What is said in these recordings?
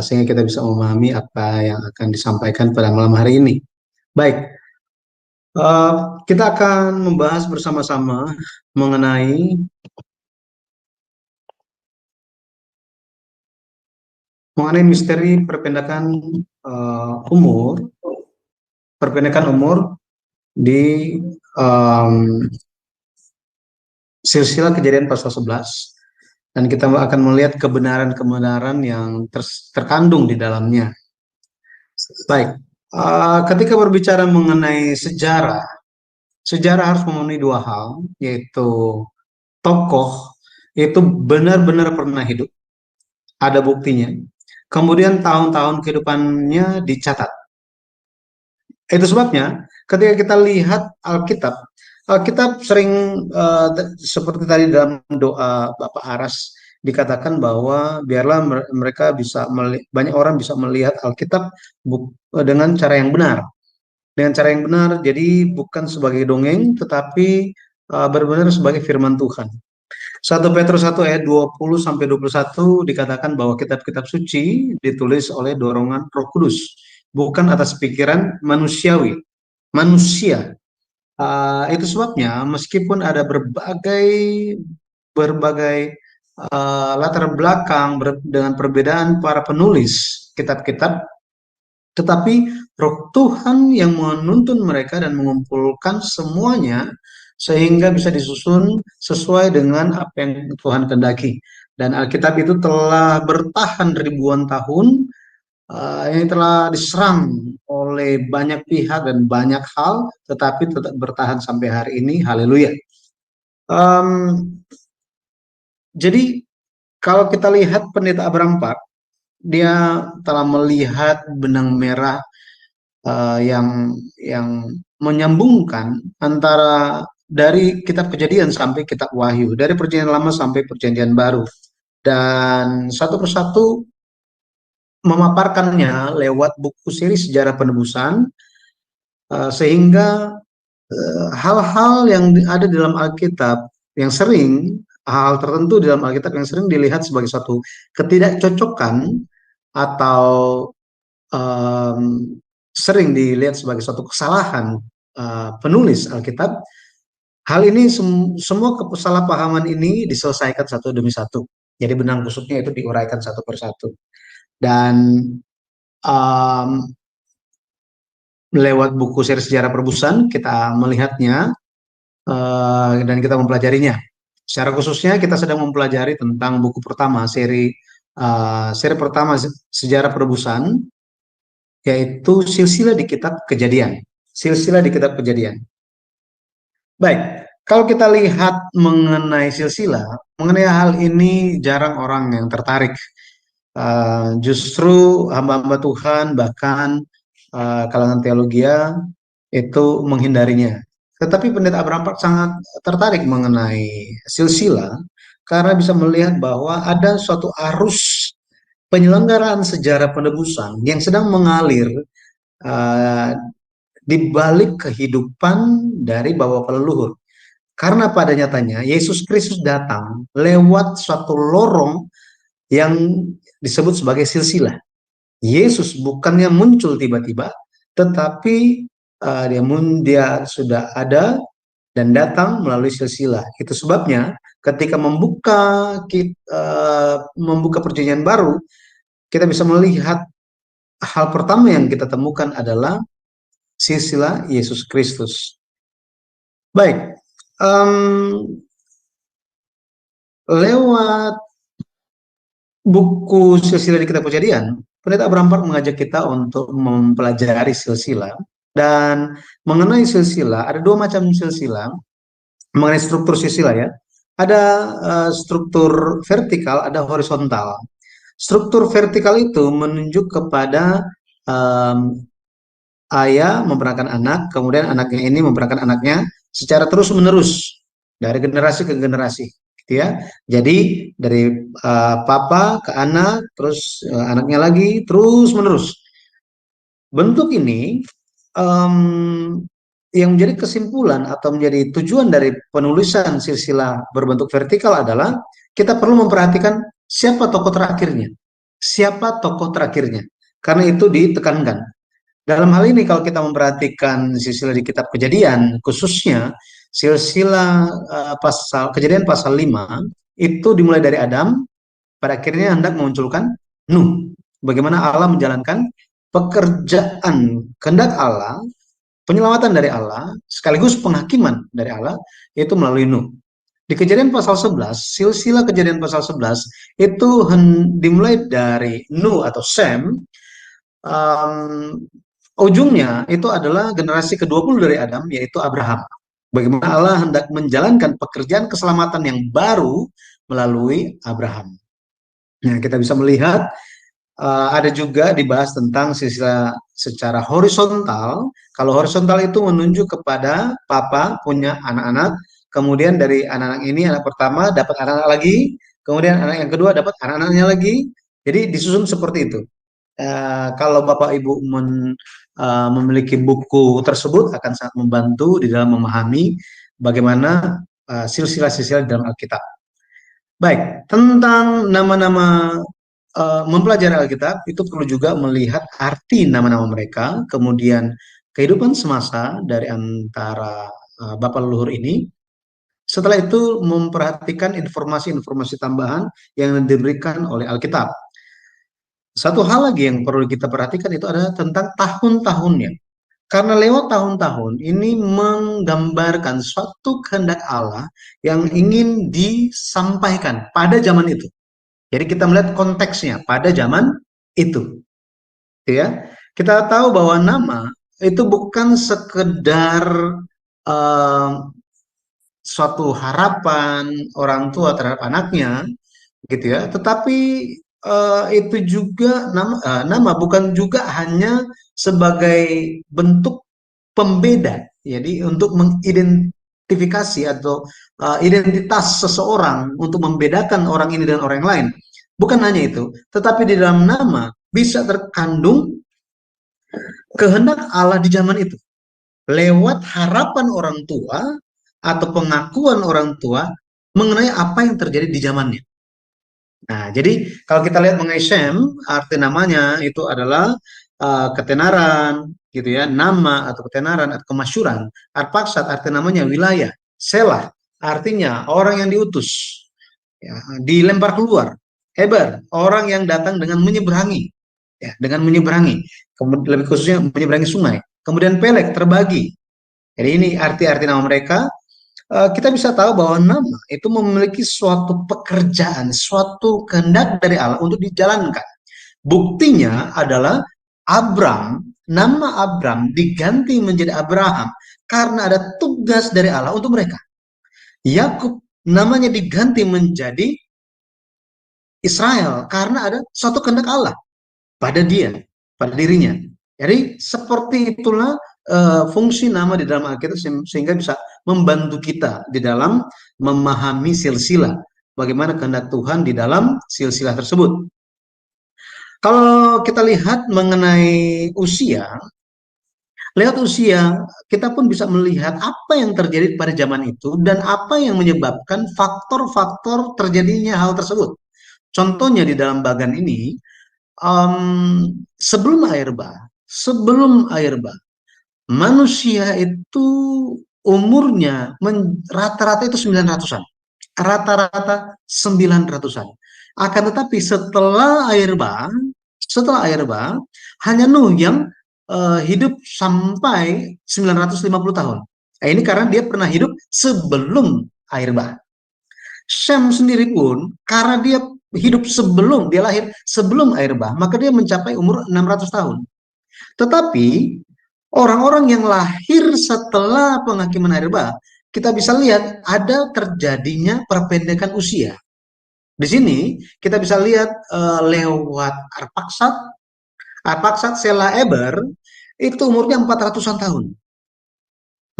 sehingga kita bisa memahami apa yang akan disampaikan pada malam hari ini. Baik, eh, kita akan membahas bersama-sama mengenai misteri umur, perpendekan umur di em, silsilah Kejadian pasal 11, dan kita akan melihat kebenaran-kebenaran yang terkandung di dalamnya. Baik, ketika berbicara mengenai sejarah, sejarah harus memenuhi dua hal, yaitu tokoh itu benar-benar pernah hidup, ada buktinya. Kemudian tahun-tahun kehidupannya dicatat. Itu sebabnya ketika kita lihat Alkitab, Alkitab sering seperti tadi dalam doa Bapak Aras dikatakan bahwa biarlah mereka bisa banyak orang bisa melihat Alkitab dengan cara yang benar. Dengan cara yang benar, jadi bukan sebagai dongeng, tetapi benar-benar sebagai firman Tuhan. 1 Petrus 1 ayat 20 sampai 21 dikatakan bahwa kitab-kitab suci ditulis oleh dorongan Roh Kudus, bukan atas pikiran manusia. Itu sebabnya meskipun ada berbagai berbagai latar belakang dengan perbedaan para penulis kitab-kitab, tetapi Roh Tuhan yang menuntun mereka dan mengumpulkan semuanya sehingga bisa disusun sesuai dengan apa yang Tuhan kehendaki. Dan Alkitab itu telah bertahan ribuan tahun, ini telah diserang oleh banyak pihak dan banyak hal, tetapi tetap bertahan sampai hari ini. Haleluya. Um, jadi kalau kita lihat Pendeta Abraham Park, dia telah melihat benang merah yang menyambungkan antara dari kitab Kejadian sampai kitab Wahyu, dari Perjanjian Lama sampai Perjanjian Baru, dan satu persatu memaparkannya lewat buku seri sejarah penebusan, sehingga hal-hal yang ada di dalam Alkitab yang sering hal tertentu di dalam Alkitab yang sering dilihat sebagai suatu ketidakcocokan atau um, sering dilihat sebagai suatu kesalahan penulis Alkitab, hal ini semua kesalahpahaman ini diselesaikan satu demi satu. Jadi benang kusutnya itu diuraikan satu persatu. Dan um, lewat buku seri sejarah perebusan kita melihatnya dan kita mempelajarinya. Secara khususnya kita sedang mempelajari tentang buku pertama seri pertama sejarah perebusan, yaitu silsilah di kitab Kejadian. Silsilah di kitab Kejadian. Baik, kalau kita lihat mengenai silsilah, mengenai hal ini jarang orang yang tertarik. Justru hamba-hamba Tuhan bahkan kalangan teologia itu menghindarinya. Tetapi Pendeta Abraham Park sangat tertarik mengenai silsilah karena bisa melihat bahwa ada suatu arus penyelenggaraan sejarah penebusan yang sedang mengalir uh, di balik kehidupan dari bapak leluhur. Karena pada nyatanya Yesus Kristus datang lewat suatu lorong yang disebut sebagai silsilah. Yesus bukannya muncul tiba-tiba, tetapi dia sudah ada dan datang melalui silsilah. Itu sebabnya ketika membuka perjanjian baru, kita bisa melihat hal pertama yang kita temukan adalah silsilah Yesus Kristus. Baik, lewat buku silsilah di kitab Kejadian, Pendeta Abraham Park mengajak kita untuk mempelajari silsilah. Dan mengenai silsilah, ada dua macam silsilah. Mengenai struktur silsilah ya, ada struktur vertikal, ada horizontal. Struktur vertikal itu menunjuk kepada ayah memperankan anak, kemudian anaknya ini memperankan anaknya secara terus-menerus dari generasi ke generasi, gitu ya. Jadi dari papa ke anak, terus anaknya lagi terus-menerus. Bentuk ini yang menjadi kesimpulan atau menjadi tujuan dari penulisan silsilah berbentuk vertikal adalah kita perlu memperhatikan siapa tokoh terakhirnya. siapa tokoh terakhirnya. Karena itu ditekankan. Dalam hal ini kalau kita memperhatikan silsilah di kitab Kejadian, khususnya silsilah pasal Kejadian pasal 5 itu dimulai dari Adam, pada akhirnya hendak memunculkan Nuh. Bagaimana Allah menjalankan pekerjaan kehendak Allah, penyelamatan dari Allah, sekaligus penghakiman dari Allah, itu melalui Nuh. Di Kejadian pasal 11, silsilah Kejadian pasal 11 itu dimulai dari Nuh atau Sem. um, Ujungnya itu adalah generasi ke-20 dari Adam, yaitu Abraham. Bagaimana Allah hendak menjalankan pekerjaan keselamatan yang baru melalui Abraham. Nah, kita bisa melihat ada juga dibahas tentang silsilah secara horizontal. Kalau horizontal itu menunjuk kepada papa punya anak-anak, kemudian dari anak-anak ini anak pertama dapat anak-anak lagi, kemudian anak yang kedua dapat anak-anaknya lagi. Jadi disusun seperti itu. Kalau Bapak Ibu memiliki buku tersebut akan sangat membantu di dalam memahami bagaimana silsilah-silsilah di dalam Alkitab. Baik, tentang nama-nama mempelajari Alkitab itu perlu juga melihat arti nama-nama mereka, kemudian kehidupan semasa dari antara Bapak leluhur ini. Setelah itu memperhatikan informasi-informasi tambahan yang diberikan oleh Alkitab. Satu hal lagi yang perlu kita perhatikan itu adalah tentang tahun-tahunnya. Karena lewat tahun-tahun ini menggambarkan suatu kehendak Allah yang ingin disampaikan pada zaman itu. Jadi kita melihat konteksnya pada zaman itu, ya. Kita tahu bahwa nama itu bukan sekedar eh, suatu harapan orang tua terhadap anaknya, gitu ya. Tetapi itu juga nama bukan juga hanya sebagai bentuk pembeda. Jadi untuk mengidentifikasi atau identitas seseorang untuk membedakan orang ini dengan orang lain. Bukan hanya itu, tetapi di dalam nama bisa terkandung kehendak Allah di zaman itu. Lewat harapan orang tua atau pengakuan orang tua mengenai apa yang terjadi di zamannya. Nah, jadi kalau kita lihat mengenai Shem, arti namanya itu adalah ketenaran, gitu ya, nama atau ketenaran atau kemasyuran. Arpaksat arti namanya wilayah. Selah artinya orang yang diutus, ya, dilempar keluar. Eber, orang yang datang dengan menyeberangi, ya, dengan menyeberangi. Kemudian lebih khususnya menyeberangi sungai. Kemudian Pelek terbagi. Jadi ini arti-arti nama mereka. Kita bisa tahu bahwa nama itu memiliki suatu pekerjaan, suatu kehendak dari Allah untuk dijalankan. Buktinya adalah Abram, nama Abram diganti menjadi Abraham karena ada tugas dari Allah untuk mereka. Yakub namanya diganti menjadi Israel karena ada suatu kehendak Allah pada dia, pada dirinya. Jadi seperti itulah fungsi nama di dalam Alkitab sehingga bisa membantu kita di dalam memahami silsilah. Bagaimana kehendak Tuhan di dalam silsilah tersebut. Kalau kita lihat mengenai usia, lewat usia kita pun bisa melihat apa yang terjadi pada zaman itu dan apa yang menyebabkan faktor-faktor terjadinya hal tersebut. Contohnya di dalam bagan ini, sebelum air bah, manusia itu umurnya rata-rata itu 900-an. Rata-rata 900-an. Akan tetapi setelah air bah, hanya Nuh yang hidup sampai 950 tahun. Nah, ini karena dia pernah hidup sebelum air bah. Shem sendiri pun karena dia hidup sebelum dia lahir sebelum air bah, maka dia mencapai umur 600 tahun. Tetapi orang-orang yang lahir setelah penghakiman air bah, kita bisa lihat ada terjadinya perpendekan usia. Di sini kita bisa lihat lewat Arpaksat Sela Eber itu umurnya 400-an tahun.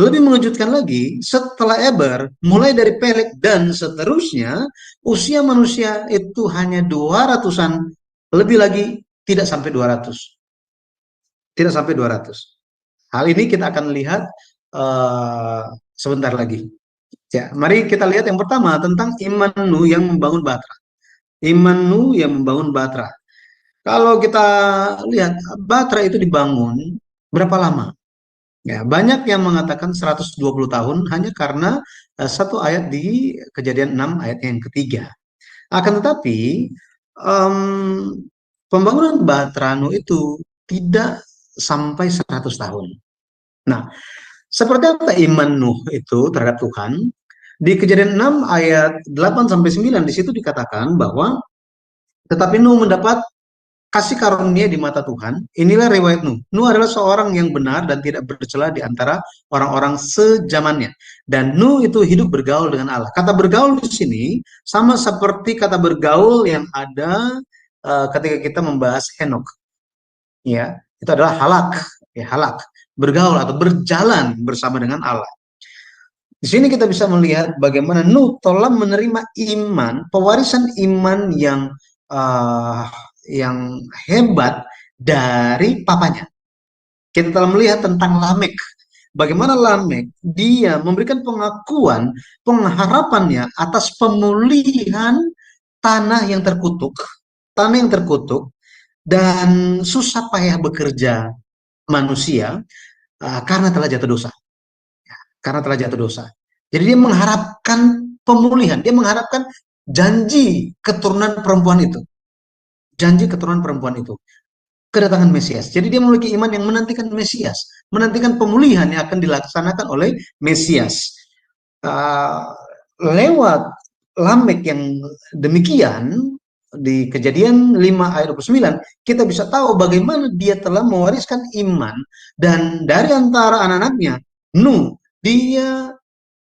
Lebih mengejutkan lagi, setelah Eber, mulai dari Pelek dan seterusnya, usia manusia itu hanya 200-an, lebih lagi tidak sampai 200. Tidak sampai 200. Hal ini kita akan lihat sebentar lagi. Ya, mari kita lihat yang pertama tentang Iman Nuh yang membangun Batra. Iman Nuh yang membangun Batra. Kalau kita lihat Batra itu dibangun berapa lama? Ya, banyak yang mengatakan 120 tahun hanya karena satu ayat di Kejadian 6 ayat yang ketiga. Akan tetapi em, pembangunan Batra Nuh itu tidak sampai 100 tahun. Nah, seperti apa iman Nuh itu terhadap Tuhan? Di Kejadian 6 ayat 8 sampai 9 di situ dikatakan bahwa tetapi Nuh mendapat kasih karunia di mata Tuhan. Inilah riwayat Nuh. Nuh adalah seorang yang benar dan tidak bercela di antara orang-orang sezamannya. Dan Nuh itu hidup bergaul dengan Allah. Kata bergaul di sini sama seperti kata bergaul yang ada ketika kita membahas Henok. Ya, itu adalah halak, ya halak, bergaul atau berjalan bersama dengan Allah. Di sini kita bisa melihat bagaimana Nuh telah menerima iman, pewarisan iman uh, yang hebat dari papanya. Kita telah melihat tentang Lamek. Bagaimana Lamek dia memberikan pengakuan, pengharapannya atas pemulihan tanah yang terkutuk dan susah payah bekerja manusia karena telah jatuh dosa. Karena telah jatuh dosa. Jadi dia mengharapkan pemulihan, dia mengharapkan janji keturunan perempuan itu. Janji keturunan perempuan itu. Kedatangan Mesias. Jadi dia memiliki iman yang menantikan Mesias, menantikan pemulihan yang akan dilaksanakan oleh Mesias. Uh, Lewat Lamek yang demikian di Kejadian 5 ayat 29 kita bisa tahu bagaimana dia telah mewariskan iman dan dari antara anak-anaknya Nuh dia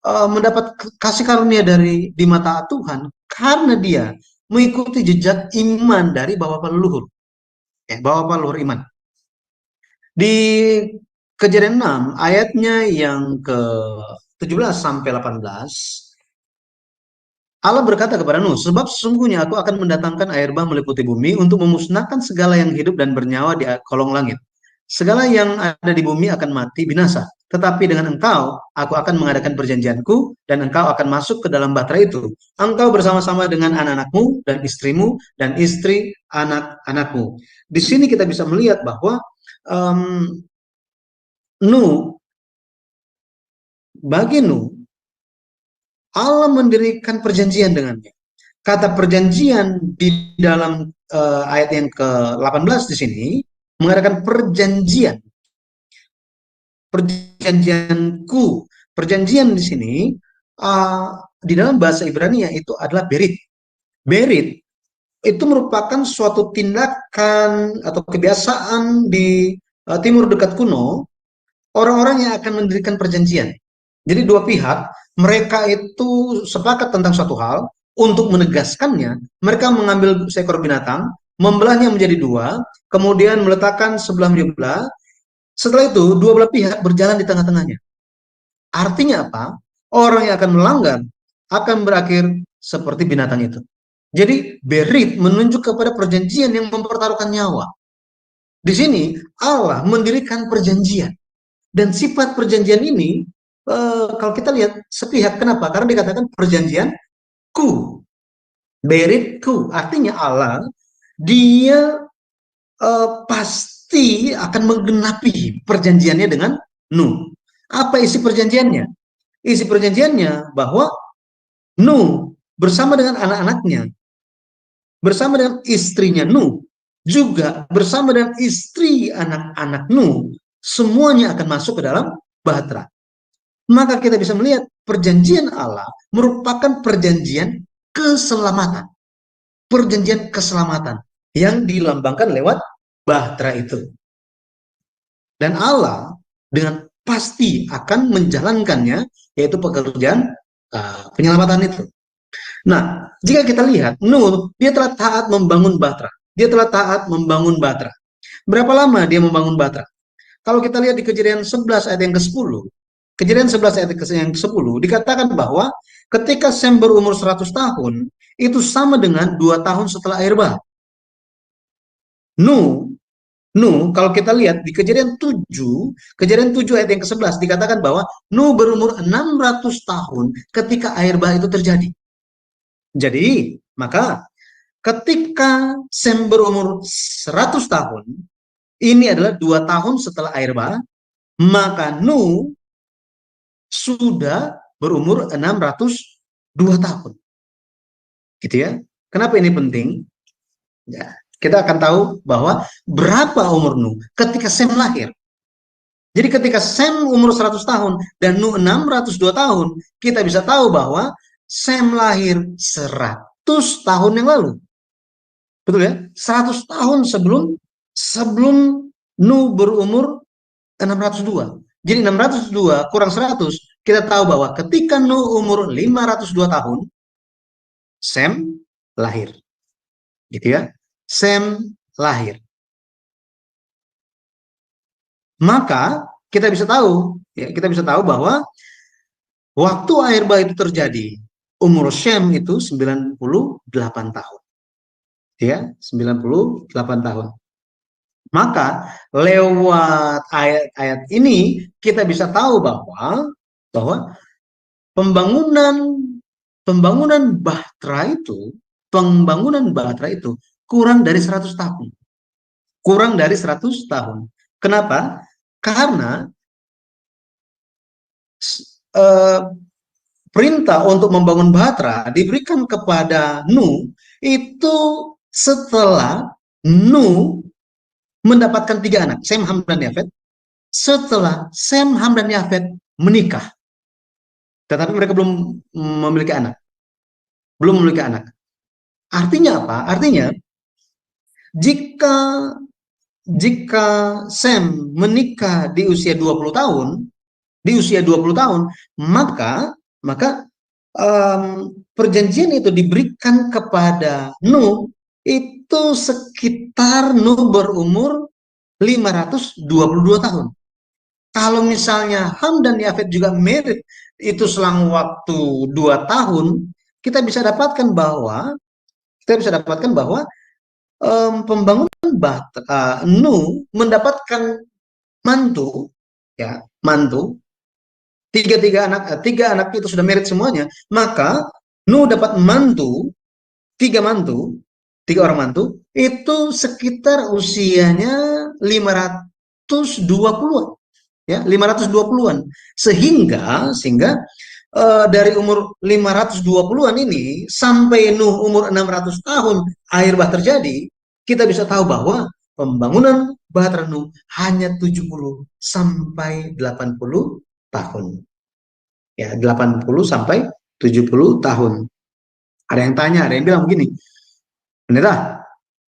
mendapat kasih karunia dari di mata Tuhan karena dia mengikuti jejak iman dari bapak leluhur, ya, bapak leluhur iman. Di Kejadian 6 ayatnya yang ke 17 sampai 18, Allah berkata kepada Nuh, sebab sesungguhnya aku akan mendatangkan air bah meliputi bumi untuk memusnahkan segala yang hidup dan bernyawa di kolong langit. Segala yang ada di bumi akan mati binasa. Tetapi dengan engkau, aku akan mengadakan perjanjianku dan engkau akan masuk ke dalam bahtera itu. Engkau bersama-sama dengan anak-anakmu dan istrimu dan istri anak-anakmu. Di sini kita bisa melihat bahwa um, Nuh, bagi Nuh, Allah mendirikan perjanjian dengannya. Kata perjanjian di dalam ayat yang ke-18 di sini mengatakan perjanjian. Perjanjianku. Perjanjian di sini di dalam bahasa Ibrani itu adalah berit. Berit itu merupakan suatu tindakan atau kebiasaan di timur dekat kuno orang-orang yang akan mendirikan perjanjian. Jadi dua pihak, mereka itu sepakat tentang suatu hal, untuk menegaskannya, mereka mengambil seekor binatang, membelahnya menjadi dua, kemudian meletakkan sebelah menyebelah, setelah itu dua belah pihak berjalan di tengah-tengahnya. Artinya apa? Orang yang akan melanggar akan berakhir seperti binatang itu. Jadi berit menunjuk kepada perjanjian yang mempertaruhkan nyawa. Di sini Allah mendirikan perjanjian. Dan sifat perjanjian ini, kalau kita lihat sepihak, kenapa? Karena dikatakan perjanjianku, beritku, artinya Allah, dia pasti akan menggenapi perjanjiannya dengan Nuh. Apa isi perjanjiannya? Isi perjanjiannya bahwa Nuh bersama dengan anak-anaknya, bersama dengan istrinya Nuh, juga bersama dengan istri anak-anak Nuh, semuanya akan masuk ke dalam bahtera. Maka kita bisa melihat perjanjian Allah merupakan perjanjian keselamatan. Perjanjian keselamatan yang dilambangkan lewat bahtera itu. Dan Allah dengan pasti akan menjalankannya, yaitu pekerjaan penyelamatan itu. Nah, jika kita lihat, Nuh, dia telah taat membangun bahtera. Dia telah taat membangun bahtera. Berapa lama dia membangun bahtera? Kalau kita lihat di Kejadian 11 ayat yang ke-10, Kejadian 11 ayat yang ke-10 dikatakan bahwa ketika Sem berumur 100 tahun, itu sama dengan 2 tahun setelah air bah. Nuh, kalau kita lihat di Kejadian 7 ayat yang ke-11 dikatakan bahwa Nuh berumur 600 tahun ketika air bah itu terjadi. Jadi, maka ketika Sem berumur 100 tahun, ini adalah 2 tahun setelah air bah, maka Nuh sudah berumur 602 tahun. Gitu ya. Kenapa ini penting? Ya, kita akan tahu bahwa berapa umur Nuh ketika Sem lahir. Jadi ketika Sem umur 100 tahun dan Nuh 602 tahun, kita bisa tahu bahwa Sem lahir 100 tahun yang lalu. Betul ya? 100 tahun sebelum Nuh berumur 602. Jadi 602 kurang 100, kita tahu bahwa ketika Nuh umur 502 tahun, Sem lahir. Gitu ya. Sem lahir. Maka kita bisa tahu, ya, kita bisa tahu bahwa waktu air bah itu terjadi, umur Sem itu 98 tahun. Ya, 98 tahun. Maka lewat ayat-ayat ini kita bisa tahu bahwa pembangunan Bahtera itu kurang dari 100 tahun. Kurang dari 100 tahun. Kenapa? Karena perintah untuk membangun Bahtera diberikan kepada Nuh itu setelah Nuh mendapatkan 3 anak, Sem, Ham, dan Yafet. Setelah Sem, Ham, dan Yafet menikah, tetapi mereka belum memiliki anak. Belum memiliki anak. Artinya apa? Artinya jika Sem menikah di usia 20 tahun, maka perjanjian itu diberikan kepada Nuh itu sekitar Nuh berumur 522 tahun. Kalau misalnya Ham dan Yafet juga merit itu selang waktu 2 tahun, kita bisa dapatkan bahwa pembangunan Nuh mendapatkan mantu, ya, mantu. Tiga anak itu sudah merit semuanya, maka Nuh dapat mantu, 3 orang mantu, itu sekitar usianya 520-an. Ya, 520-an. Sehingga dari umur 520-an ini sampai Nuh umur 600 tahun air bah terjadi, kita bisa tahu bahwa pembangunan Bahtera Nuh hanya 70 sampai 80 tahun. Ya, 80 sampai 70 tahun. Ada yang tanya, ada yang bilang begini, pendeta,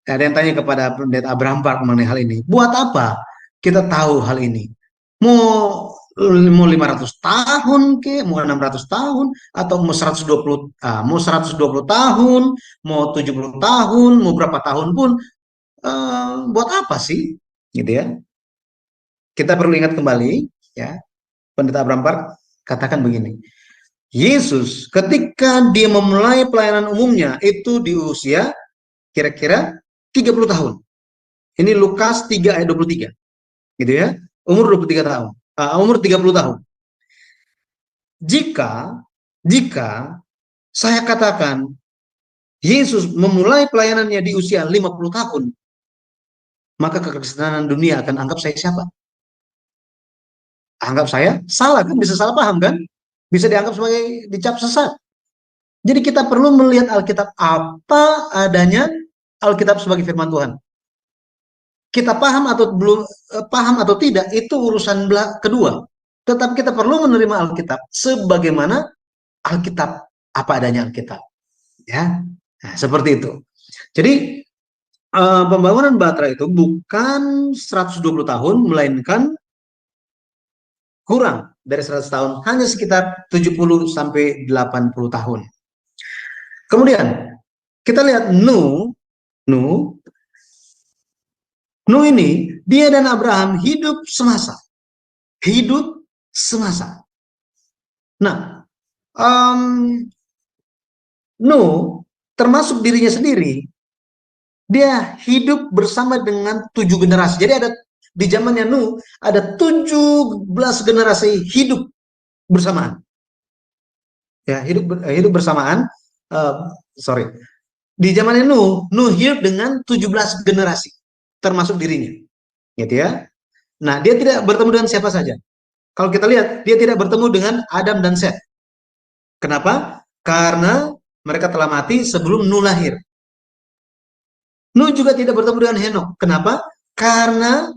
ada yang tanya kepada pendeta Abraham Park mengenai hal ini. Buat apa kita tahu hal ini? Mau 500 tahun ke, mau 600 tahun, atau mau 120 tahun, mau 70 tahun, mau berapa tahun pun, buat apa sih? Gitu ya. Kita perlu ingat kembali, ya, pendeta Abraham Park katakan begini. Yesus ketika dia memulai pelayanan umumnya itu di usia kira-kira 30 tahun. Ini Lukas 3 ayat 23. Gitu ya. Umur 23 tahun. Umur 30 tahun. Jika saya katakan Yesus memulai pelayanannya di usia 50 tahun, maka kekristenan dunia akan anggap saya siapa? Anggap saya salah, kan? Bisa salah paham, kan? Bisa dianggap sebagai dicap sesat. Jadi kita perlu melihat Alkitab apa adanya, Alkitab sebagai firman Tuhan. Kita paham atau belum paham atau tidak itu urusan kedua. Tetap kita perlu menerima Alkitab sebagaimana Alkitab, apa adanya Alkitab. Ya, nah, seperti itu. Jadi pembangunan Bahtera itu bukan 120 tahun, melainkan kurang dari 100 tahun, hanya sekitar 70 sampai 80 tahun. Kemudian kita lihat Nuh ini, dia dan Abraham hidup semasa. Nah, Nuh termasuk dirinya sendiri, dia hidup bersama dengan 7 generasi. Jadi ada di zamannya Nuh ada 17 generasi hidup bersamaan. Ya, hidup bersamaan. Di zamannya Nuh hidup dengan 17 generasi, termasuk dirinya, gitu ya. Nah, dia tidak bertemu dengan siapa saja. Kalau kita lihat, dia tidak bertemu dengan Adam dan Seth. Kenapa? Karena mereka telah mati sebelum Nuh lahir. Nuh juga tidak bertemu dengan Henokh. Kenapa? Karena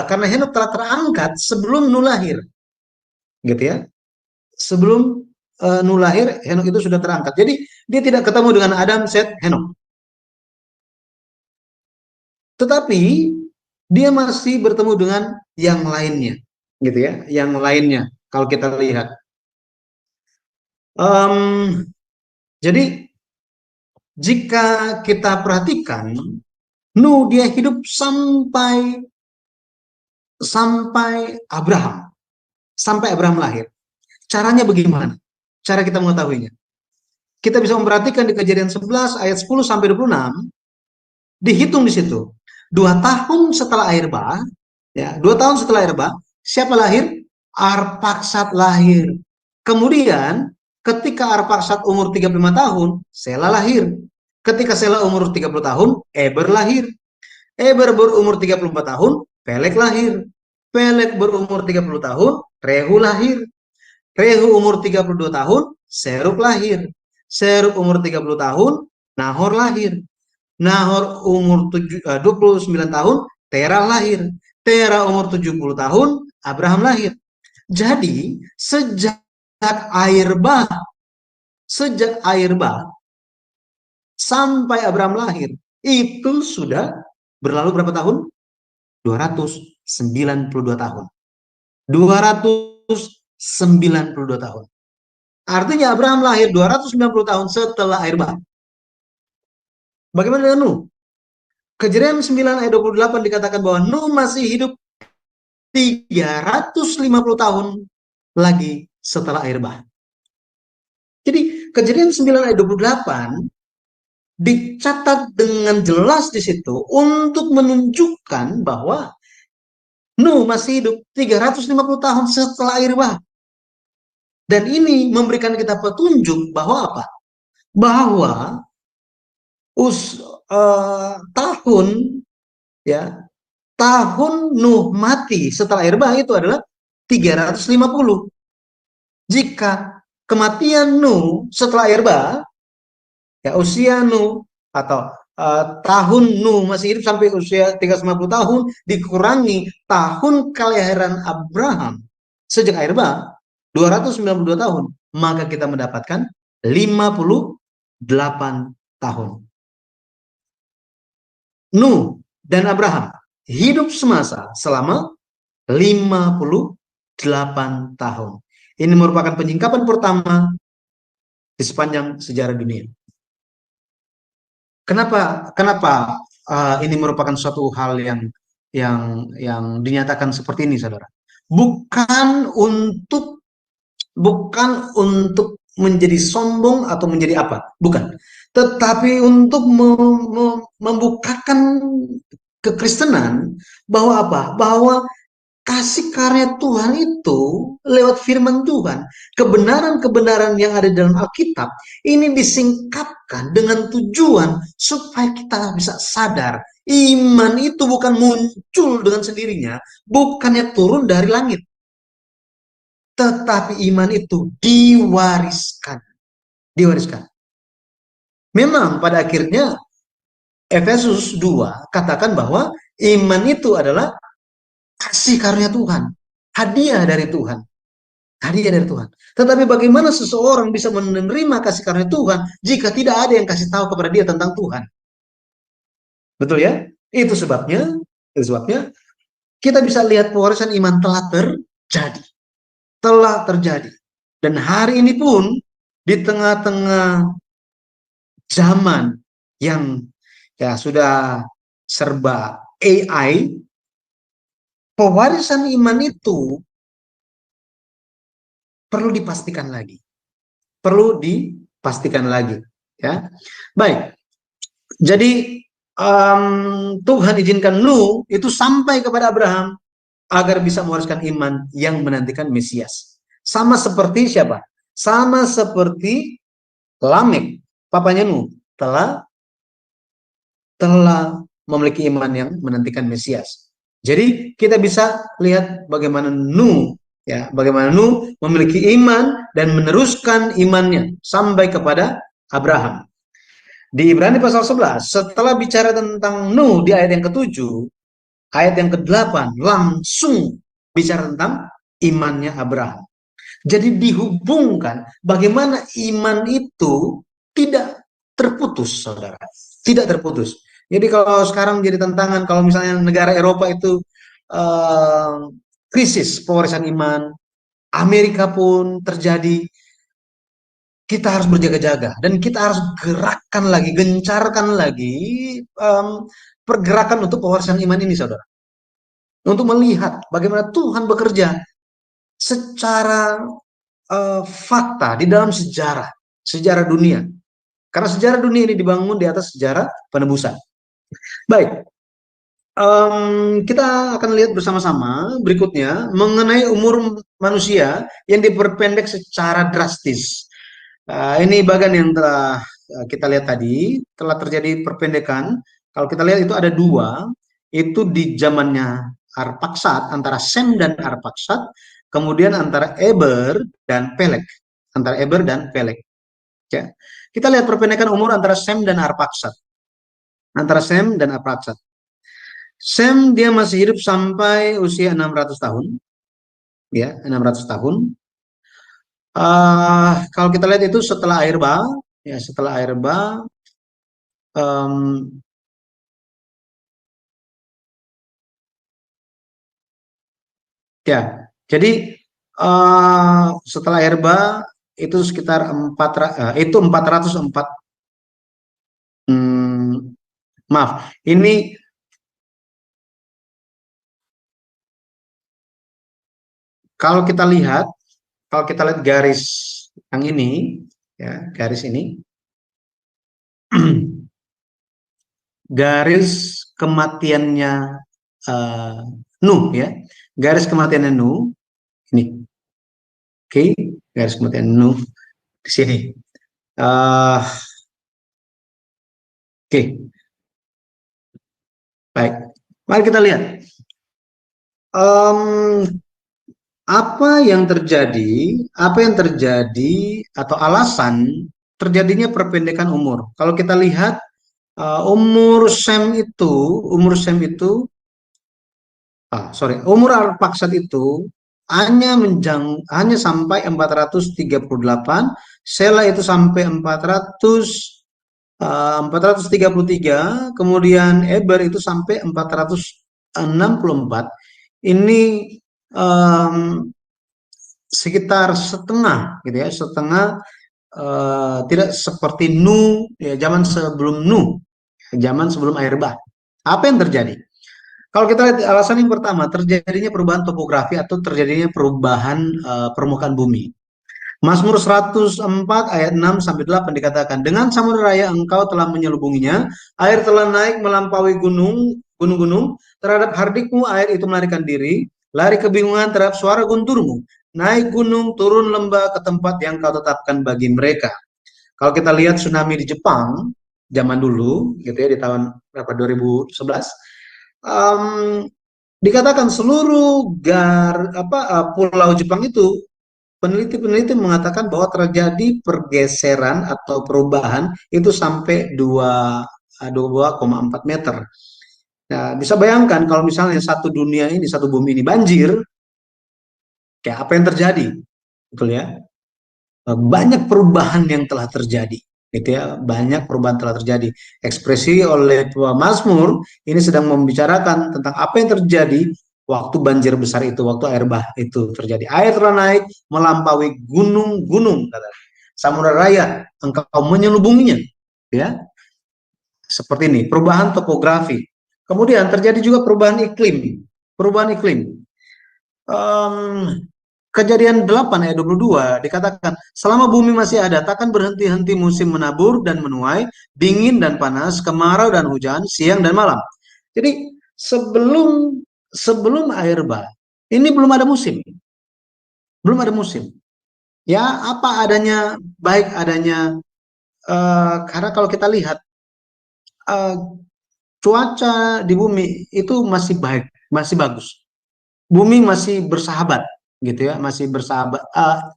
karena Henokh telah terangkat sebelum Nuh lahir, gitu ya. Sebelum Nuh lahir, Henokh itu sudah terangkat. Jadi dia tidak ketemu dengan Adam, Seth, Henokh. Tetapi dia masih bertemu dengan yang lainnya, gitu ya. Yang lainnya, kalau kita lihat. Um, jadi jika kita perhatikan, Nuh dia hidup sampai sampai Abraham, sampai Abraham lahir. Caranya bagaimana? Cara kita mengetahuinya. Kita bisa memperhatikan di Kejadian 11 ayat 10 sampai 26, dihitung di situ. 2 tahun setelah air bah, ya, 2 tahun setelah air bah, siapa lahir? Arpaksad lahir. Kemudian ketika Arpaksad umur 35 tahun, Sela lahir. Ketika Sela umur 30 tahun, Eber lahir. Eber berumur 34 tahun, Pelek lahir. Pelek berumur 30 tahun, Rehu lahir. Rehu umur 32 tahun, Seruk lahir. Seruk umur 30 tahun, Nahor lahir. Nahor umur 29 tahun, Tera lahir. Tera umur 70 tahun, Abraham lahir. Jadi, air bah, sejak air bah sampai Abraham lahir, itu sudah berlalu berapa tahun? 292 tahun. 292 tahun. Artinya Abraham lahir 290 tahun setelah air bah. Bagaimana dengan Nuh? Kejadian 9 ayat 28 dikatakan bahwa Nuh masih hidup 350 tahun lagi setelah air bah. Jadi Kejadian 9 ayat 28 dicatat dengan jelas di situ untuk menunjukkan bahwa Nuh masih hidup 350 tahun setelah air bah. Dan ini memberikan kita petunjuk bahwa apa? Bahwa tahun, ya, tahun Nuh mati setelah air bah itu adalah 350. Jika kematian Nuh setelah air bah, ya, usia Nuh atau tahun Nuh masih hidup sampai usia 350 tahun dikurangi tahun kelahiran Abraham sejak air bah 292 tahun, maka kita mendapatkan 58 tahun. Nuh dan Abraham hidup semasa selama 58 tahun. Ini merupakan penyingkapan pertama di sepanjang sejarah dunia. Kenapa ini merupakan suatu hal yang dinyatakan seperti ini, saudara? Bukan untuk menjadi sombong atau menjadi apa, bukan. Tetapi untuk membukakan kekristenan bahwa apa? Bahwa kasih karunia Tuhan itu lewat firman Tuhan, kebenaran-kebenaran yang ada dalam Alkitab ini disingkapkan dengan tujuan supaya kita bisa sadar iman itu bukan muncul dengan sendirinya, bukannya turun dari langit, tetapi iman itu diwariskan. Diwariskan. Memang pada akhirnya Efesus 2 katakan bahwa iman itu adalah kasih karunia Tuhan, hadiah dari Tuhan, hadiah dari Tuhan. Tetapi bagaimana seseorang bisa menerima kasih karunia Tuhan jika tidak ada yang kasih tahu kepada dia tentang Tuhan? Betul ya? Itu sebabnya kita bisa lihat pewarisan iman telah terjadi. Dan hari ini pun di tengah-tengah zaman yang ya sudah serba AI, pewarisan iman itu perlu dipastikan lagi. Perlu dipastikan lagi, ya. Baik. Jadi Tuhan izinkan Nuh itu sampai kepada Abraham agar bisa mewariskan iman yang menantikan Mesias. Sama seperti siapa? Sama seperti Lamek, papanya Nuh. telah memiliki iman yang menantikan Mesias. Jadi kita bisa lihat bagaimana Nuh, ya, bagaimana Nuh memiliki iman dan meneruskan imannya sampai kepada Abraham. Di Ibrani pasal 11, setelah bicara tentang Nuh di ayat yang ke-7, ayat yang ke-8 langsung bicara tentang imannya Abraham. Jadi dihubungkan bagaimana iman itu tidak terputus, saudara. Tidak terputus. Jadi kalau sekarang jadi tantangan, kalau misalnya negara Eropa itu eh, krisis pewarisan iman, Amerika pun terjadi, kita harus berjaga-jaga dan kita harus gerakkan lagi, gencarkan lagi em, pergerakan untuk pewarisan iman ini, saudara. Untuk melihat bagaimana Tuhan bekerja secara fakta di dalam sejarah dunia. Karena sejarah dunia ini dibangun di atas sejarah penebusan. Baik, kita akan lihat bersama-sama berikutnya mengenai umur manusia yang diperpendek secara drastis. Ini bagian yang telah kita lihat tadi, telah terjadi perpendekan. Kalau kita lihat itu ada dua, itu di zamannya Arpaksad, antara Sem dan Arpaksad, kemudian antara Eber dan Peleg. Antara Eber dan Peleg. Ya. Kita lihat perpendekan umur antara Sem dan Arpaksad. Antara Sem dan Arpaksad. Sem dia masih hidup sampai usia 600 tahun. Ya, 600 tahun. Kalau kita lihat itu setelah air bah, ya setelah air bah, ya. Jadi setelah air bah itu sekitar 404. Maaf, ini kalau kita lihat, garis yang ini, ya garis ini, garis kematiannya Nuh, ya, garis kematiannya Nuh ini, oke, garis kematian Nuh di sini, oke, baik, mari kita lihat apa yang terjadi atau alasan terjadinya perpendekan umur. Kalau kita lihat umur Sem itu, umur Arpaksad itu hanya sampai 438, Sela itu sampai 433, kemudian Eber itu sampai 464. Ini sekitar setengah, gitu ya, tidak seperti Nuh, ya, zaman sebelum air bah. Apa yang terjadi? Kalau kita lihat alasan yang pertama, terjadinya perubahan topografi atau terjadinya perubahan permukaan bumi. Mazmur 104 ayat 6 sampai 8 dikatakan, dengan samudera raya engkau telah menyelubunginya, air telah naik melampaui gunung-gunung, terhadap hardikmu air itu melarikan diri, lari kebingungan terhadap suara gunturmu, naik gunung, turun lembah ke tempat yang kau tetapkan bagi mereka. Kalau kita lihat tsunami di Jepang, zaman dulu, gitu ya, di tahun 2011, dikatakan seluruh pulau Jepang itu, peneliti-peneliti mengatakan bahwa terjadi pergeseran atau perubahan itu sampai 2,4 meter. Nah, bisa bayangkan kalau misalnya satu bumi ini banjir, kayak apa yang terjadi, betul ya? Banyak perubahan yang telah terjadi, gitu ya. Banyak perubahan telah terjadi. Ekspresi oleh Mazmur ini sedang membicarakan tentang apa yang terjadi waktu banjir besar itu, waktu air bah itu terjadi. Air telah naik melampaui gunung-gunung, kata. Samudra raya engkau menyelubunginya, ya. Seperti ini, perubahan topografi. Kemudian terjadi juga perubahan iklim. Perubahan iklim. Kejadian 8 ayat 22 dikatakan, selama bumi masih ada, takkan berhenti-henti musim menabur dan menuai, dingin dan panas, kemarau dan hujan, siang dan malam. Jadi sebelum air bah, ini belum ada musim. Belum ada musim. Ya, apa adanya, baik adanya karena kalau kita lihat eh, cuaca di bumi itu masih baik, masih bagus. Bumi masih bersahabat, gitu ya, masih bersahabat.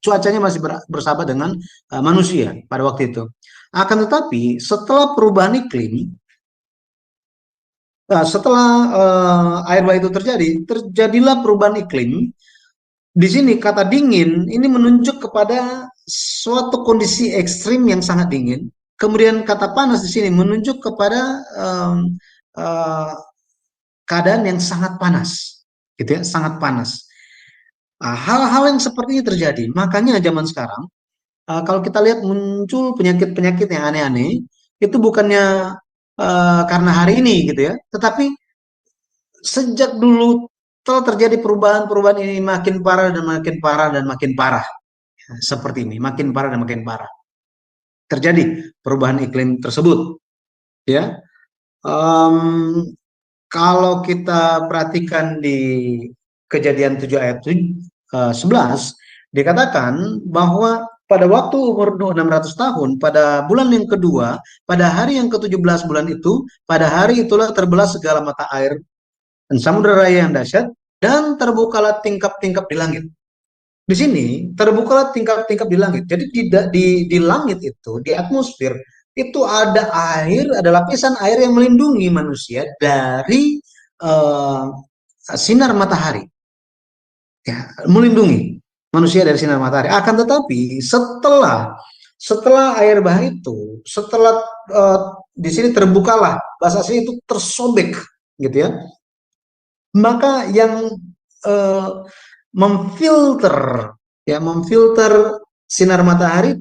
Cuacanya masih bersahabat dengan manusia pada waktu itu. Akan tetapi setelah perubahan iklim, setelah air bah itu terjadilah perubahan iklim. Di sini kata dingin ini menunjuk kepada suatu kondisi ekstrim yang sangat dingin. Kemudian kata panas di sini menunjuk kepada em, eh, keadaan yang sangat panas, gitu ya, sangat panas. Hal-hal yang seperti ini terjadi. Makanya zaman sekarang, kalau kita lihat muncul penyakit-penyakit yang aneh-aneh, itu bukannya karena hari ini, gitu ya, tetapi sejak dulu telah terjadi perubahan-perubahan ini makin parah dan makin parah dan makin parah. Seperti ini, makin parah dan makin parah. Terjadi perubahan iklim tersebut, ya. Em, Kalau kita perhatikan di Kejadian 7 ayat 11, dikatakan bahwa pada waktu umur 600 tahun, pada bulan yang kedua, pada hari yang ke-17 bulan itu, pada hari itulah terbelah segala mata air dan samudera raya yang dahsyat, dan terbukalah tingkap-tingkap di langit. Di sini terbukalah tingkap-tingkap di langit. Jadi di langit itu, di atmosfer itu ada air, ada lapisan air yang melindungi manusia dari eh, sinar matahari, ya, melindungi manusia dari sinar matahari. Akan tetapi setelah air bah itu, setelah di sini terbukalah, bahasa asli itu tersobek, gitu ya. Maka yang eh, memfilter, ya, memfilter sinar matahari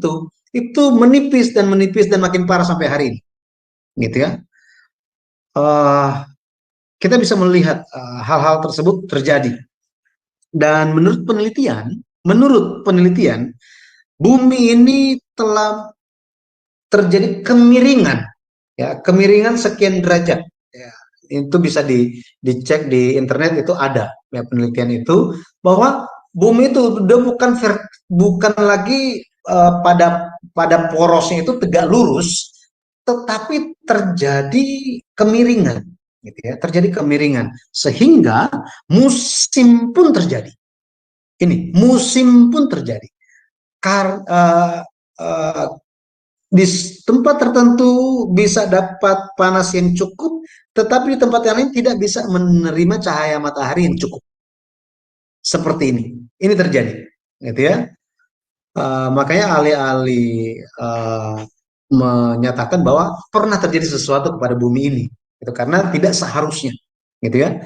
itu menipis dan menipis dan makin parah sampai hari ini, gitu ya. Eh, kita bisa melihat hal-hal tersebut terjadi, dan menurut penelitian bumi ini telah terjadi kemiringan, ya, kemiringan sekian derajat, ya. Itu bisa dicek di internet, itu ada, ya, penelitian itu, bahwa bumi itu udah bukan lagi pada porosnya itu tegak lurus, tetapi terjadi kemiringan, gitu ya, terjadi kemiringan sehingga musim pun terjadi. Ini musim pun terjadi. Kar, uh, uh, di tempat tertentu bisa dapat panas yang cukup, tetapi di tempat yang lain tidak bisa menerima cahaya matahari yang cukup. Seperti ini. Ini terjadi, gitu ya. Makanya alih-alih menyatakan bahwa pernah terjadi sesuatu kepada bumi ini, itu karena tidak seharusnya, gitu ya.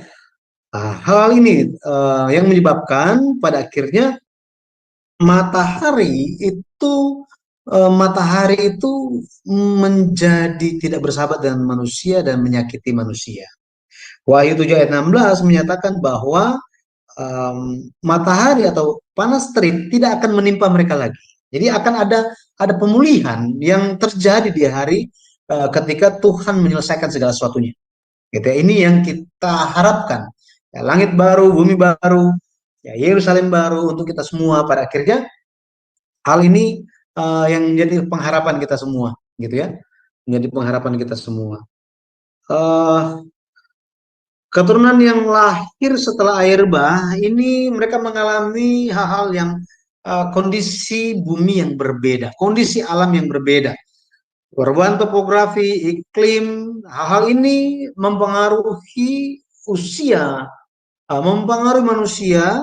Hal ini yang menyebabkan pada akhirnya matahari itu menjadi tidak bersahabat dengan manusia dan menyakiti manusia. Wahyu 7 ayat 16 menyatakan bahwa matahari atau panas terik tidak akan menimpa mereka lagi. Jadi akan ada pemulihan yang terjadi di hari ketika Tuhan menyelesaikan segala sesuatunya. Gitu ya. Ini yang kita harapkan. Ya, langit baru, bumi baru, ya, Yerusalem baru untuk kita semua pada akhirnya. Hal ini yang menjadi pengharapan kita semua, gitu ya, menjadi pengharapan kita semua. Uh, Keturunan yang lahir setelah air bah ini mereka mengalami hal-hal yang kondisi bumi yang berbeda, kondisi alam yang berbeda, perubahan topografi, iklim, hal-hal ini mempengaruhi usia, mempengaruhi manusia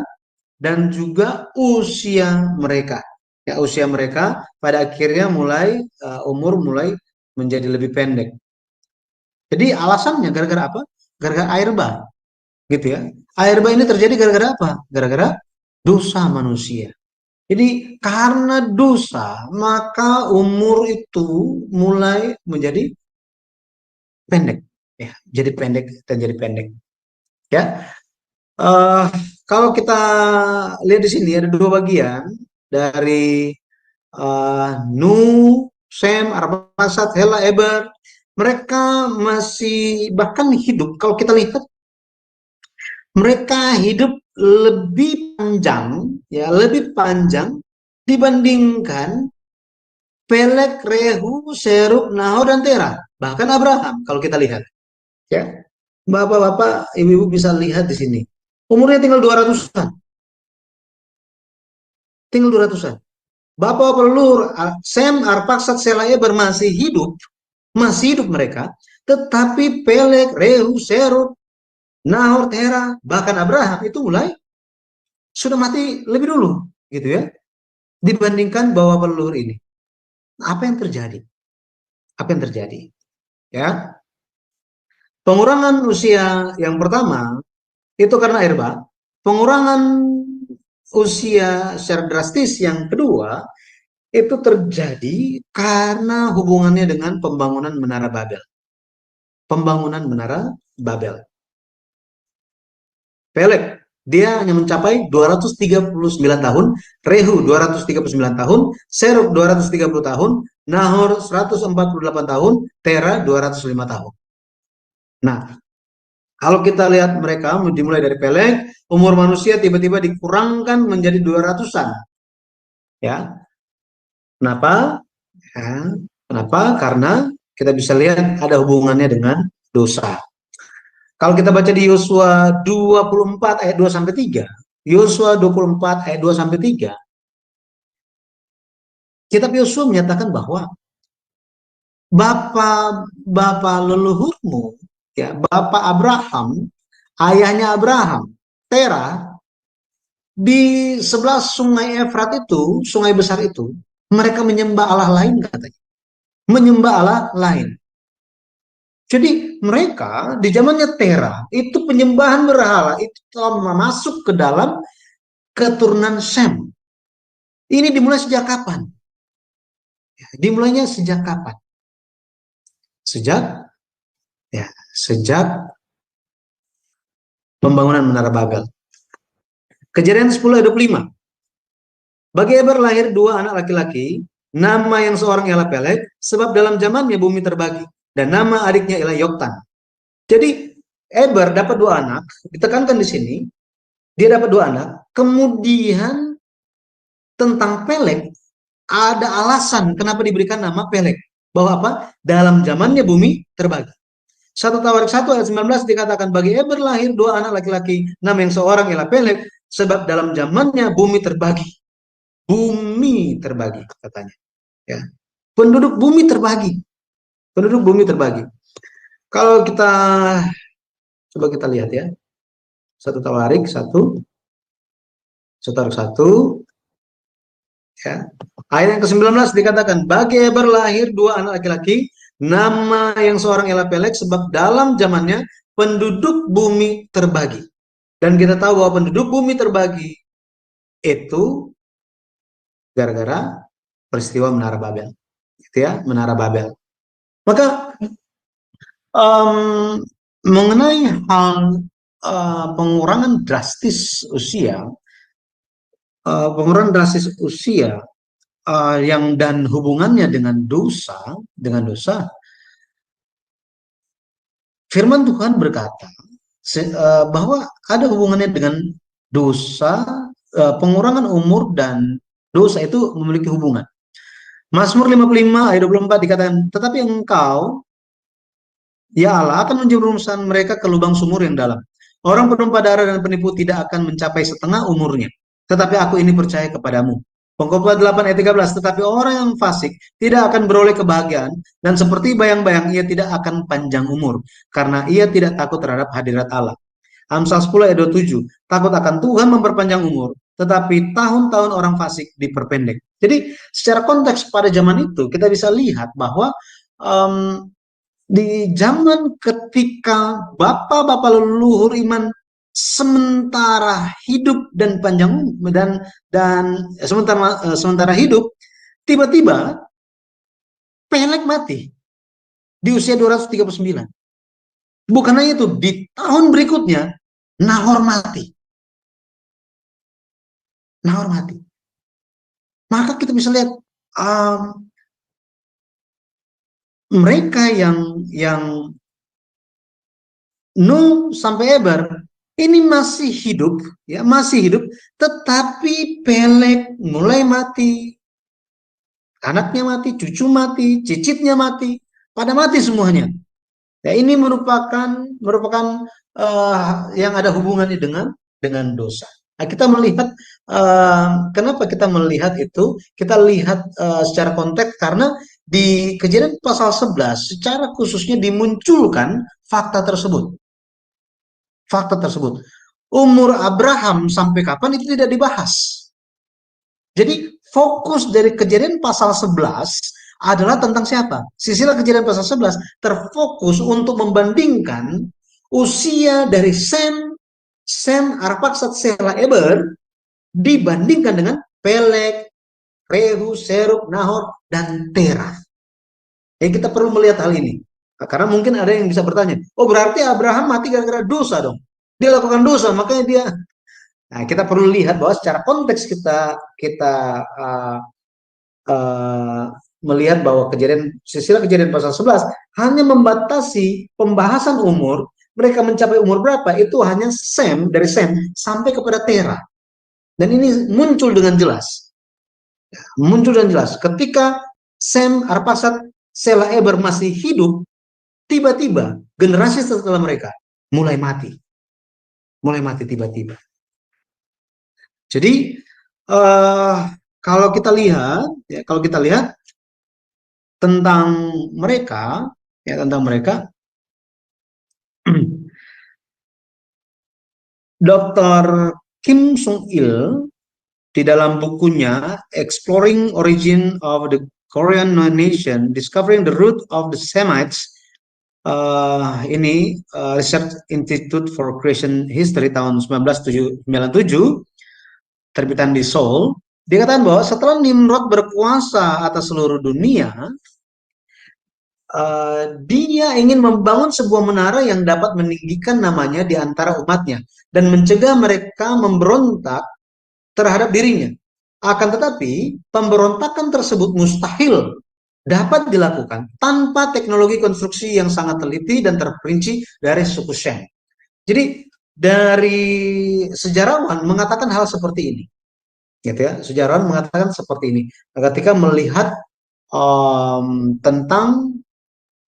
dan juga usia mereka. Ya, usia mereka pada akhirnya umur mulai menjadi lebih pendek. Jadi alasannya gara-gara apa? Gara-gara air bah, gitu ya. Air bah ini terjadi gara-gara apa? Gara-gara dosa manusia. Jadi karena dosa, maka umur itu mulai menjadi pendek, ya, jadi pendek dan jadi pendek. Ya, Eh, kalau kita lihat di sini ada dua bagian dari Nuh, Sem, Arphaxad, Hela, Eber. Mereka masih bahkan hidup. Kalau kita lihat, mereka hidup lebih panjang, ya, lebih panjang dibandingkan Peleg, Rehu, Serug, Nahor, dan Tera. Bahkan Abraham, kalau kita lihat. Ya, bapak-bapak, ibu-ibu bisa lihat di sini. Umurnya tinggal 200-an. Tinggal 200-an. Bapak pelur Sem, Arpaksad, Sela, Eber masih hidup mereka, tetapi Peleg, Rehu, Serug, Nahor, Tera, bahkan Abraham itu mulai sudah mati lebih dulu, gitu ya, dibandingkan bapak pelur ini. Apa yang terjadi? Apa yang terjadi? Ya, pengurangan usia yang pertama itu karena air bah. Pengurangan usia secara drastis yang kedua itu terjadi karena hubungannya dengan pembangunan Menara Babel. Pembangunan Menara Babel. Peleg, dia hanya mencapai 239 tahun, Rehu 239 tahun, Serug 230 tahun, Nahor 148 tahun, Tera 205 tahun. Nah, kalau kita lihat mereka dimulai dari Peleg, umur manusia tiba-tiba dikurangkan menjadi 200-an. Ya. Kenapa? Ya. Kenapa? Karena kita bisa lihat ada hubungannya dengan dosa. Kalau kita baca di Yosua 24 ayat 2 sampai 3, Yosua 24 ayat 2 sampai 3, kitab Yosua menyatakan bahwa bapa leluhurmu, ya, Bapak Abraham, ayahnya Abraham, Tera, di sebelah sungai Efrat itu, sungai besar itu, mereka menyembah Allah lain katanya. Menyembah Allah lain. Jadi mereka di zamannya Tera, itu penyembahan berhala, itu telah masuk ke dalam keturunan Sem. Ini dimulai sejak kapan? Dimulainya sejak kapan? Sejak ya, sejak pembangunan Menara Babel. Kejadian 10 ayat 25. Bagi Eber lahir dua anak laki-laki, nama yang seorang ialah Peleg, sebab dalam zamannya bumi terbagi, dan nama adiknya ialah Yoktan. Jadi Eber dapat dua anak, ditekankan di sini, dia dapat dua anak, kemudian tentang Peleg, ada alasan kenapa diberikan nama Peleg. Bahwa apa? Dalam zamannya bumi terbagi. 1 Tawarik 1 ayat 19 dikatakan, bagi Eber lahir dua anak laki-laki, nama yang seorang ialah Peleg, sebab dalam zamannya bumi terbagi. Bumi terbagi katanya. Ya. Penduduk bumi terbagi. Penduduk bumi terbagi. Kalau kita coba kita lihat ya. 1 Tawarik 1 ya. Ayat yang ke-19 dikatakan, bagi Eber lahir dua anak laki-laki, nama yang seorang ialah Peleg, sebab dalam zamannya penduduk bumi terbagi. Dan kita tahu bahwa penduduk bumi terbagi itu gara-gara peristiwa Menara Babel. Gitu ya, Menara Babel. Maka mengenai hal pengurangan drastis usia, yang dan hubungannya dengan dosa, firman Tuhan berkata bahwa ada hubungannya dengan dosa, pengurangan umur dan dosa itu memiliki hubungan. Mazmur 55 ayat 24 dikatakan, tetapi engkau, ya Allah, akan menjerumuskan mereka ke lubang sumur yang dalam. Orang penumpah darah dan penipu tidak akan mencapai setengah umurnya. Tetapi aku ini percaya kepadamu. Pengkhotbah 8 ayat 13, tetapi orang yang fasik tidak akan beroleh kebahagiaan, dan seperti bayang-bayang ia tidak akan panjang umur, karena ia tidak takut terhadap hadirat Allah. Amsal 10 ayat 27, takut akan Tuhan memperpanjang umur, tetapi tahun-tahun orang fasik diperpendek. Jadi secara konteks pada zaman itu kita bisa lihat bahwa di zaman ketika bapak-bapak leluhur iman sementara hidup dan panjang dan sementara hidup, tiba-tiba Peleg mati di usia 239. Bukan hanya itu, di tahun berikutnya Nahor mati. Nahor mati. Maka kita bisa lihat mereka yang Nuh sampai Eber ini masih hidup, ya masih hidup, tetapi Peleg mulai mati, Anaknya mati, cucu mati, cicitnya mati, pada mati semuanya. Ya, ini merupakan yang ada hubungannya dengan dosa. Nah, kita melihat kenapa kita melihat itu? Kita lihat secara konteks karena di Kejadian pasal 11 secara khususnya dimunculkan fakta tersebut. Fakta tersebut. Umur Abraham sampai kapan itu tidak dibahas. Jadi fokus dari Kejadian pasal 11 adalah tentang siapa? Sisilah Kejadian pasal 11 terfokus untuk membandingkan usia dari Sem, Arpaksad, Sela, Eber dibandingkan dengan Pelek, Rehu, Seruk, Nahor, dan Terah. Jadi kita perlu melihat hal ini. Karena mungkin ada yang bisa bertanya, oh berarti Abraham mati gara-gara dosa dong. Dia lakukan dosa, makanya dia. Nah, kita perlu lihat bahwa secara konteks kita uh, melihat bahwa sisilah kejadian pasal 11 hanya membatasi pembahasan umur, mereka mencapai umur berapa itu hanya dari Sem sampai kepada Tera. Dan ini muncul dengan jelas. Muncul dengan jelas. Ketika Sem, Arpaksad, Sela, Eber masih hidup, tiba-tiba generasi setelah mereka mulai mati. Mulai mati tiba-tiba. Jadi kalau kita lihat tentang mereka, Dr. Kim Sung Il di dalam bukunya Exploring Origin of the Korean Nation, Discovering the Root of the Semites, Research Institute for Creation History tahun 1997, terbitan di Seoul, dikatakan bahwa setelah Nimrod berkuasa atas seluruh dunia, dia ingin membangun sebuah menara yang dapat meninggikan namanya di antara umatnya dan mencegah mereka memberontak terhadap dirinya. Akan tetapi, pemberontakan tersebut mustahil dapat dilakukan tanpa teknologi konstruksi yang sangat teliti dan terperinci dari suku Shem. Jadi, dari sejarawan mengatakan hal seperti ini. Gitu ya, sejarawan mengatakan seperti ini. Ketika melihat tentang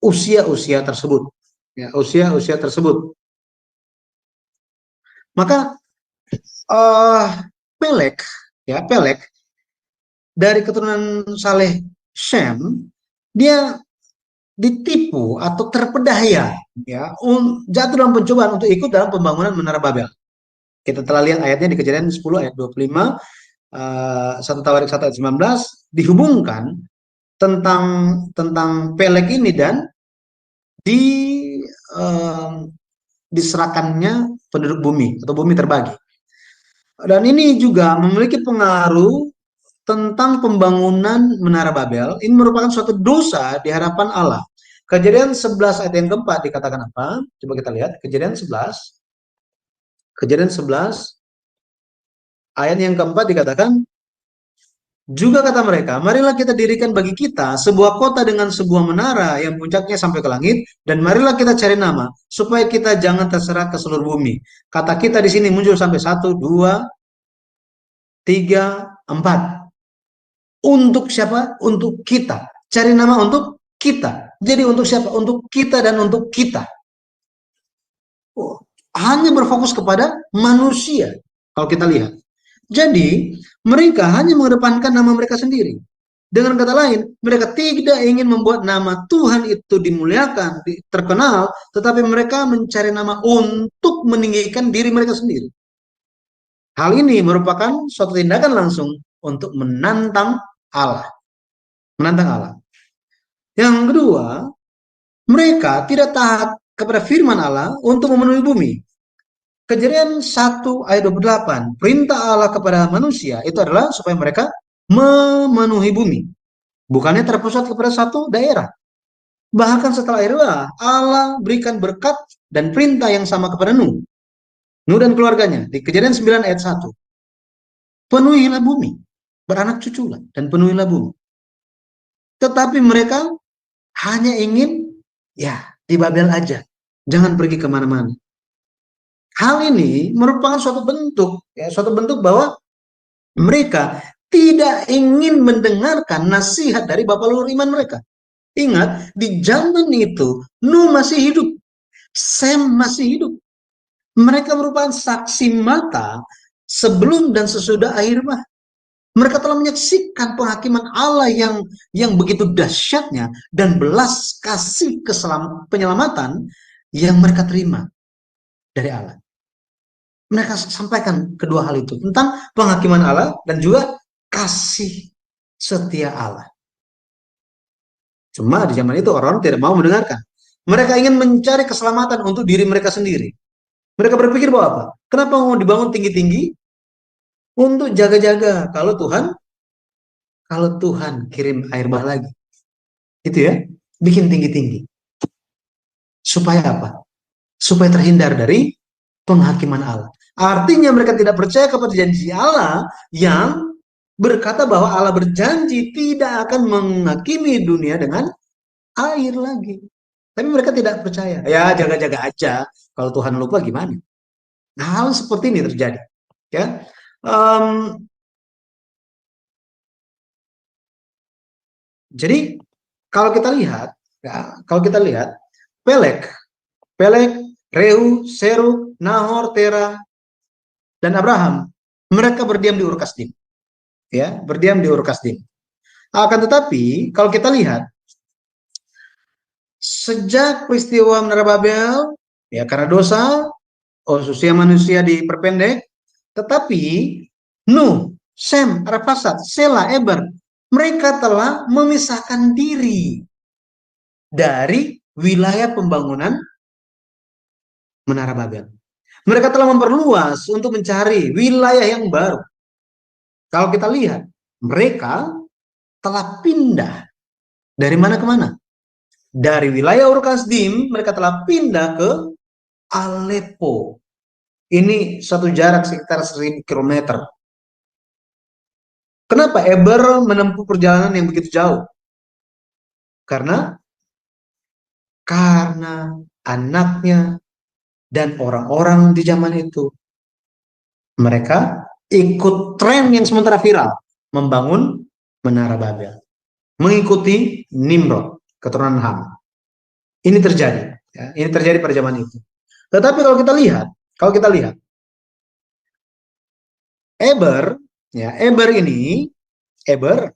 usia-usia tersebut, ya, usia-usia tersebut. Maka Pelek dari keturunan Saleh Shem, dia ditipu atau terpedaya, ya, jatuh dalam pencobaan untuk ikut dalam pembangunan Menara Babel. Kita telah lihat ayatnya di Kejadian 10 ayat 25, 1 Tawarik 1 ayat 19 dihubungkan tentang Pelek ini dan diserahkannya penduduk bumi atau bumi terbagi. Dan ini juga memiliki pengaruh tentang pembangunan Menara Babel. Ini merupakan suatu dosa di hadapan Allah. Kejadian 11 ayat yang keempat dikatakan apa? Coba kita lihat. Kejadian 11 ayat yang keempat dikatakan, juga kata mereka, marilah kita dirikan bagi kita sebuah kota dengan sebuah menara yang puncaknya sampai ke langit, dan marilah kita cari nama, supaya kita jangan terserak ke seluruh bumi. Kata kita di sini muncul sampai 1, 2, 3, 4. Untuk siapa? Untuk kita. Cari nama untuk kita. Jadi untuk siapa? Untuk kita dan untuk kita. Hanya berfokus kepada manusia, kalau kita lihat. Jadi, mereka hanya mengedepankan nama mereka sendiri. Dengan kata lain, mereka tidak ingin membuat nama Tuhan itu dimuliakan, terkenal, tetapi mereka mencari nama untuk meninggikan diri mereka sendiri. Hal ini merupakan suatu tindakan langsung untuk menantang Allah. Menantang Allah. Yang kedua, mereka tidak taat kepada firman Allah untuk memenuhi bumi. Kejadian 1 ayat 28, perintah Allah kepada manusia itu adalah supaya mereka memenuhi bumi. Bukannya terpusat kepada satu daerah. Bahkan setelah itu Allah berikan berkat dan perintah yang sama kepada Nuh dan keluarganya di Kejadian 9 ayat 1. Penuhilah bumi, beranak cuculah dan penuhilah bumi. Tetapi mereka hanya ingin di Babel aja, jangan pergi kemana-mana. Hal ini merupakan suatu bentuk bahwa mereka tidak ingin mendengarkan nasihat dari bapak leluhur iman mereka. Ingat, di zaman itu Nuh masih hidup, Sem masih hidup. Mereka merupakan saksi mata sebelum dan sesudah akhir bah. Mereka telah menyaksikan penghakiman Allah yang begitu dahsyatnya dan belas kasih penyelamatan yang mereka terima dari Allah. Mereka sampaikan kedua hal itu tentang penghakiman Allah dan juga kasih setia Allah. Cuma di zaman itu orang tidak mau mendengarkan. Mereka ingin mencari keselamatan untuk diri mereka sendiri. Mereka berpikir bahwa apa? Kenapa mau dibangun tinggi-tinggi untuk jaga-jaga kalau Tuhan kirim air bah lagi. Itu ya, bikin tinggi-tinggi. Supaya apa? Supaya terhindar dari penghakiman Allah. Artinya mereka tidak percaya kepada janji Allah yang berkata bahwa Allah berjanji tidak akan menghakimi dunia dengan air lagi. Tapi mereka tidak percaya. Ya, jaga-jaga aja. Kalau Tuhan lupa gimana? Nah, hal seperti ini terjadi. Ya, jadi kalau kita lihat, ya, Pelek, Pelek, Reu, Seruk, Nahor, Tera, dan Abraham, mereka berdiam di Ur Kasdim, ya, berdiam di Ur Kasdim. Akan tetapi, kalau kita lihat, sejak peristiwa Menara Babel, ya karena dosa, usia manusia diperpendek, tetapi Nuh, Sem, Arphaxad, Sela, Eber, mereka telah memisahkan diri dari wilayah pembangunan Menara Babel. Mereka telah memperluas untuk mencari wilayah yang baru. Kalau kita lihat, mereka telah pindah dari mana ke mana? Dari wilayah Ur Kasdim, mereka telah pindah ke Aleppo. Ini satu jarak sekitar 1.000 km. Kenapa Eber menempuh perjalanan yang begitu jauh? Karena anaknya dan orang-orang di zaman itu, mereka ikut tren yang sementara viral, membangun Menara Babel, mengikuti Nimrod, keturunan Ham. Ini terjadi, ya, ini terjadi pada zaman itu. Tetapi kalau kita lihat, Eber, ya, Eber,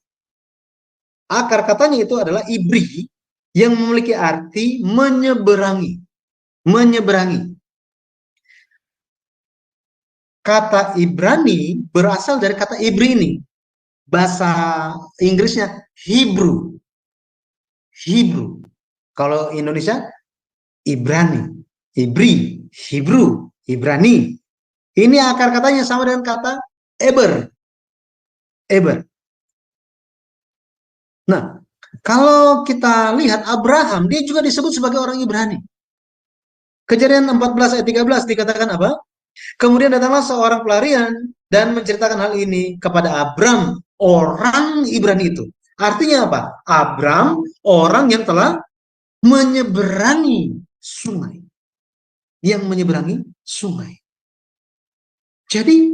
akar katanya itu adalah Ibri yang memiliki arti menyeberangi, menyeberangi. Kata Ibrani berasal dari kata Ibri ini. Bahasa Inggrisnya Hebrew. Hebrew. Kalau Indonesia Ibrani, Ibri, Hebrew, Ibrani. Ini akar katanya sama dengan kata Eber. Eber. Nah, kalau kita lihat Abraham, dia juga disebut sebagai orang Ibrani. Kejadian 14 ayat 13 dikatakan apa? Kemudian datanglah seorang pelarian dan menceritakan hal ini kepada Abram, orang Ibrani itu. Artinya apa? Abram, orang yang telah menyeberangi sungai. Yang menyeberangi sungai. Jadi,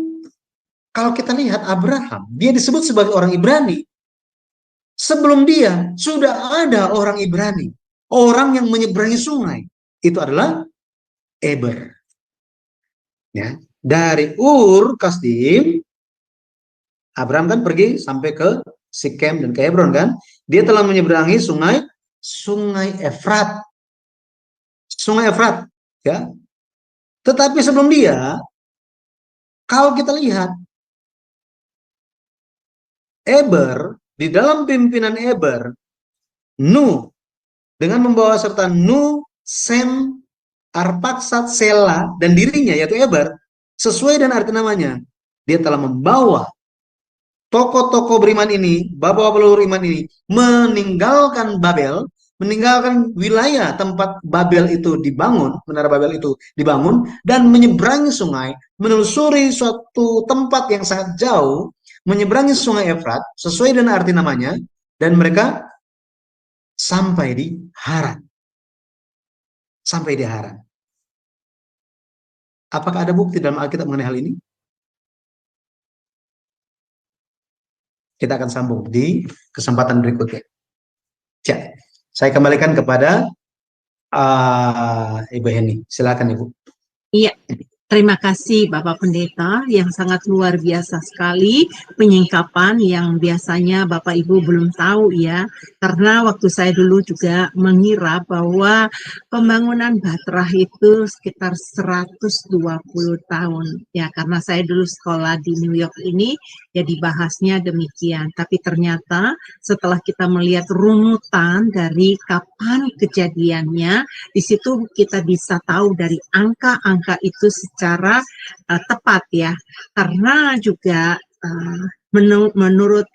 kalau kita lihat Abraham, dia disebut sebagai orang Ibrani. Sebelum dia, sudah ada orang Ibrani. Orang yang menyeberangi sungai. Itu adalah Eber. Ya. Dari Ur Kasdim, Abraham kan pergi sampai ke Sikem dan ke Hebron kan. Dia telah menyeberangi sungai Efrat. Sungai Efrat. Ya. Tetapi sebelum dia, kalau kita lihat, Eber, di dalam pimpinan Eber, Nuh, dengan membawa serta Nuh, Sem, Arphaxad, Sela, dan dirinya, yaitu Eber, sesuai dengan arti namanya, dia telah membawa tokoh-tokoh beriman ini, bapak-bapak leluhur iman ini, meninggalkan Babel, meninggalkan wilayah tempat Babel itu dibangun, Menara Babel itu dibangun, dan menyeberangi sungai, menelusuri suatu tempat yang sangat jauh, menyeberangi sungai Efrat, sesuai dengan arti namanya, dan mereka sampai di Haran. Sampai di Haran. Apakah ada bukti dalam Alkitab mengenai hal ini? Kita akan sambung di kesempatan berikutnya. Ya, saya kembalikan kepada Ibu Heni. Silakan Ibu. Iya, terima kasih Bapak Pendeta yang sangat luar biasa sekali penyingkapan yang biasanya Bapak Ibu belum tahu ya. Karena waktu saya dulu juga mengira bahwa pembangunan Batrah itu sekitar 120 tahun. Ya, karena saya dulu sekolah di New York ini, ya dibahasnya demikian. Tapi ternyata setelah kita melihat runutan dari kapan kejadiannya, di situ kita bisa tahu dari angka-angka itu secara tepat ya, karena juga menurut